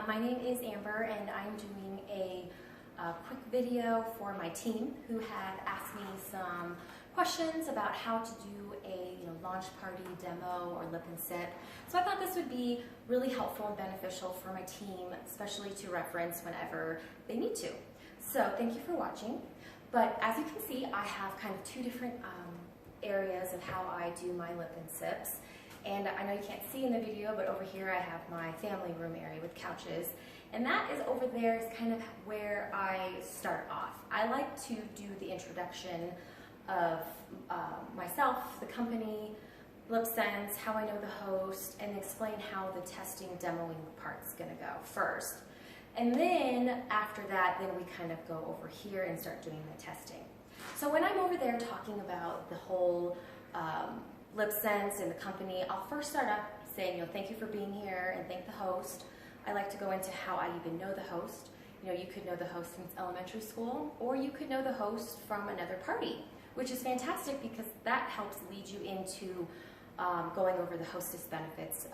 My name is Amber, and I'm doing a quick video for my team who had asked me some questions about how to do a launch party demo or lip and sip. So I thought this would be really helpful and beneficial for my team, especially to reference whenever they need to. So thank you for watching. But as you can see, I have kind of two different areas of how I do my lip and sips. And I know you can't see in the video, but over here I have my family room area with couches. And that is over there is kind of where I start off. I like to do the introduction of myself, the company, LipSense, how I know the host, and explain how the testing demoing part's gonna go first. And then after that, then we kind of go over here and start doing the testing. So when I'm over there talking about the whole LipSense and the company, I'll first start up saying, thank you for being here and thank the host. I like to go into how I even know the host. You could know the host since elementary school, or you could know the host from another party, which is fantastic because that helps lead you into going over the hostess benefits.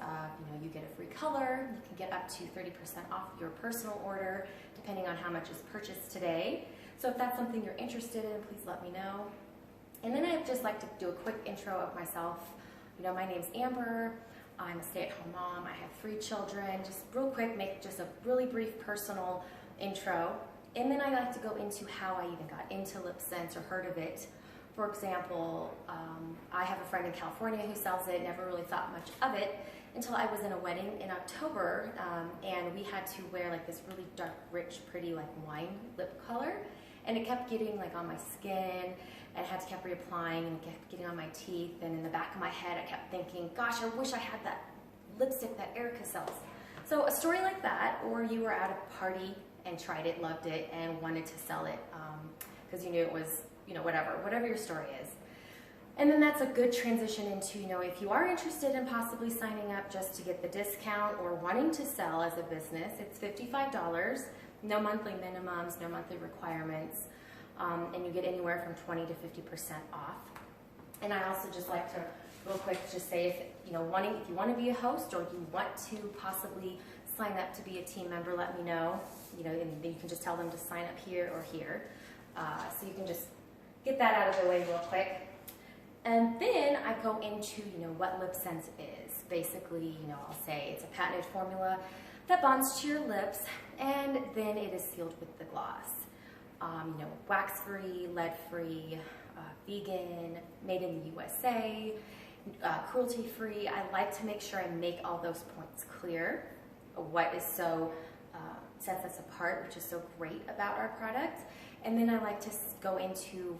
You get a free color, you can get up to 30% off your personal order, depending on how much is purchased today. So if that's something you're interested in, please let me know. And then I'd just like to do a quick intro of myself. My name's Amber. I'm a stay-at-home mom. I have 3 children. Just real quick, make just a really brief personal intro. And then I like to go into how I even got into LipSense or heard of it. For example, I have a friend in California who sells it, never really thought much of it until I was in a wedding in October, and we had to wear like this really dark, rich, pretty like wine lip color. And it kept getting like on my skin, and I had to keep reapplying, and it kept getting on my teeth, and in the back of my head I kept thinking, gosh, I wish I had that lipstick that Erica sells. So a story like that, or you were at a party and tried it, loved it, and wanted to sell it because you knew it was, whatever your story is. And then that's a good transition into, if you are interested in possibly signing up just to get the discount or wanting to sell as a business, it's $55. No monthly minimums, no monthly requirements, and you get anywhere from 20 to 50% off. And I also just like to, real quick, just say if you want to be a host or you want to possibly sign up to be a team member, let me know. And you can just tell them to sign up here or here. So you can just get that out of the way real quick. And then I go into what LipSense is. Basically, I'll say it's a patented formula that bonds to your lips, and then it is sealed with the gloss. Wax-free, lead-free, vegan, made in the USA, cruelty-free. I like to make sure I make all those points clear. What is so sets us apart, which is so great about our product. And then I like to go into,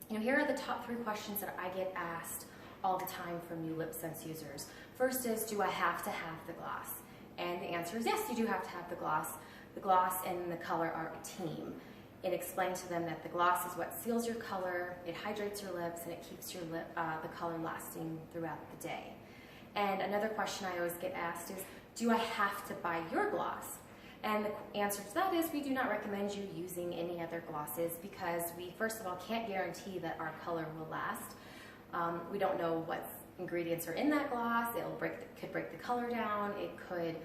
here are the top 3 questions that I get asked all the time from new LipSense users. First is, do I have to have the gloss? And the answer is yes, you do have to have the gloss. The gloss and the color are a team. And explain to them that the gloss is what seals your color, it hydrates your lips, and it keeps your the color lasting throughout the day. And another question I always get asked is, do I have to buy your gloss? And the answer to that is we do not recommend you using any other glosses because we, first of all, can't guarantee that our color will last. We don't know what ingredients are in that gloss. Could break the color down. It could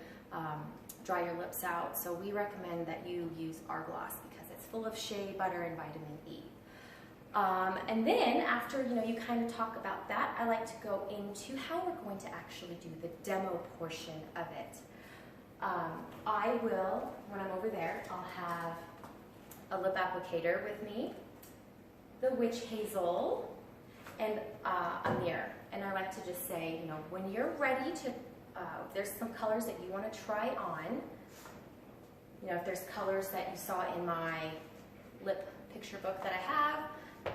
dry your lips out. So we recommend that you use our gloss because it's full of shea butter and vitamin E. And then after you kind of talk about that, I like to go into how we're going to actually do the demo portion of it. I will, when I'm over there, I'll have a lip applicator with me, the witch hazel, and a mirror. And I like to just say, when you're ready to, if there's some colors that you want to try on, if there's colors that you saw in my lip picture book that I have,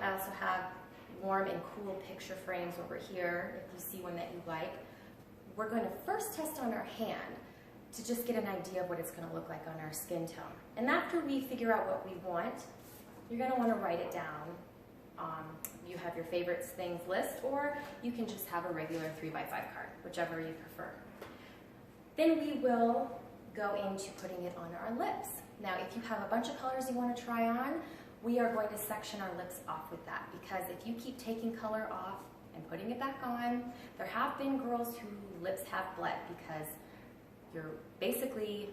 I also have warm and cool picture frames over here, if you see one that you like. We're going to first test on our hand to just get an idea of what it's going to look like on our skin tone. And after we figure out what we want, you're going to want to write it down. You have your favorites things list, or you can just have a regular 3x5 card, whichever you prefer. Then we will go into putting it on our lips. Now, if you have a bunch of colors you want to try on, we are going to section our lips off with that, because if you keep taking color off and putting it back on, there have been girls whose lips have bled because you're basically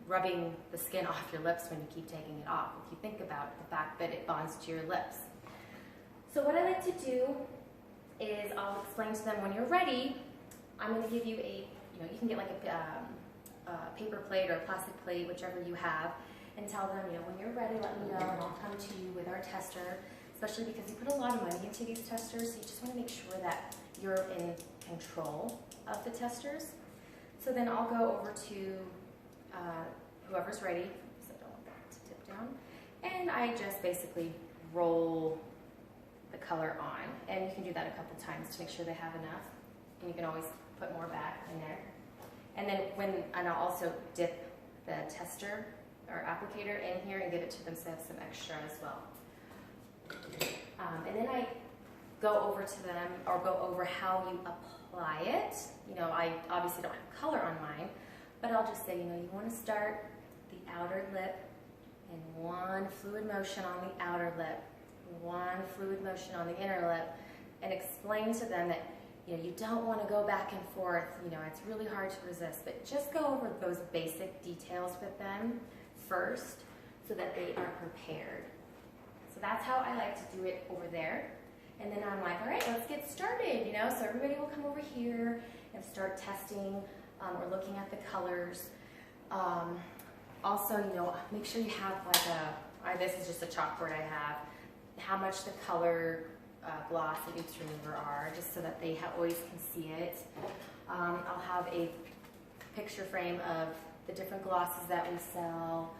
rubbing the skin off your lips when you keep taking it off, if you think about the fact that it bonds to your lips. So what I like to do is I'll explain to them when you're ready. I'm going to give you a, you can get like a paper plate or a plastic plate, whichever you have, and tell them, when you're ready, let me know, and I'll come to you with our tester, especially because you put a lot of money into these testers, so you just want to make sure that you're in control of the testers. So then I'll go over to whoever's ready, so I don't want that to tip down, and I just basically roll the color on, and you can do that a couple times to make sure they have enough, and you can always put more back in there. And then and I'll also dip the tester or applicator in here and give it to them so they have some extra as well. And then I go over to them, or go over how you apply it. I obviously don't have color on mine, but I'll just say, you want to start the outer lip in one fluid motion on the outer lip, one fluid motion on the inner lip, and explain to them that you don't want to go back and forth. It's really hard to resist, but just go over those basic details with them first so that they are prepared. So that's how I like to do it over there. And then I'm like, all right, let's get started, So everybody will come over here and start testing or looking at the colors. Also, make sure you have like this is just a chalkboard I have, how much the color gloss and oops remover are, just so that they always can see it. I'll have a picture frame of the different glosses that we sell.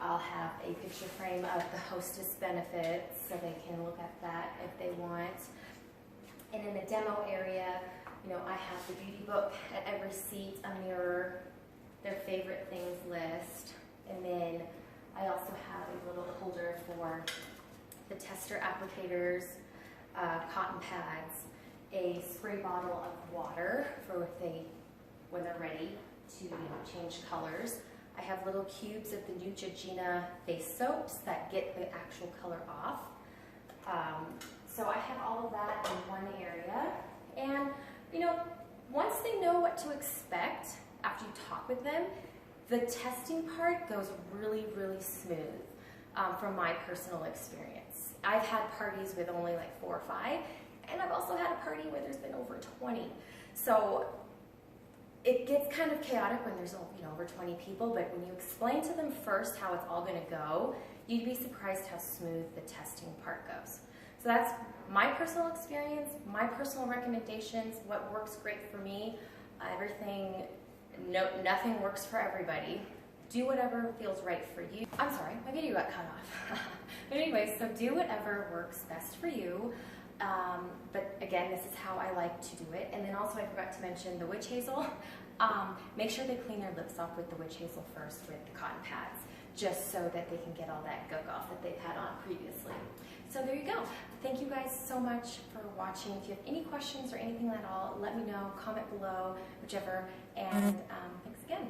I'll have a picture frame of the hostess benefits so they can look at that if they want. And in the demo area, I have the beauty book at every seat, a mirror, their favorite things list, and then I also have a little holder for the tester applicators, cotton pads, a spray bottle of water for when they're ready to change colors. I have little cubes of the Neutrogena face soaps that get the actual color off. So I have all of that in one area. And once they know what to expect after you talk with them, the testing part goes really, really smooth from my personal experience. I've had parties with only like 4 or 5, and I've also had a party where there's been over 20. So it gets kind of chaotic when there's over 20 people, but when you explain to them first how it's all going to go, you'd be surprised how smooth the testing part goes. So that's my personal experience, my personal recommendations, what works great for me. Nothing works for everybody. Do whatever feels right for you. I'm sorry, my video got cut off. But anyway, so do whatever works best for you. But again, this is how I like to do it. And then also I forgot to mention the witch hazel. Make sure they clean their lips off with the witch hazel first with the cotton pads, just so that they can get all that gunk off that they've had on previously. So there you go. Thank you guys so much for watching. If you have any questions or anything at all, let me know, comment below, whichever, and thanks again.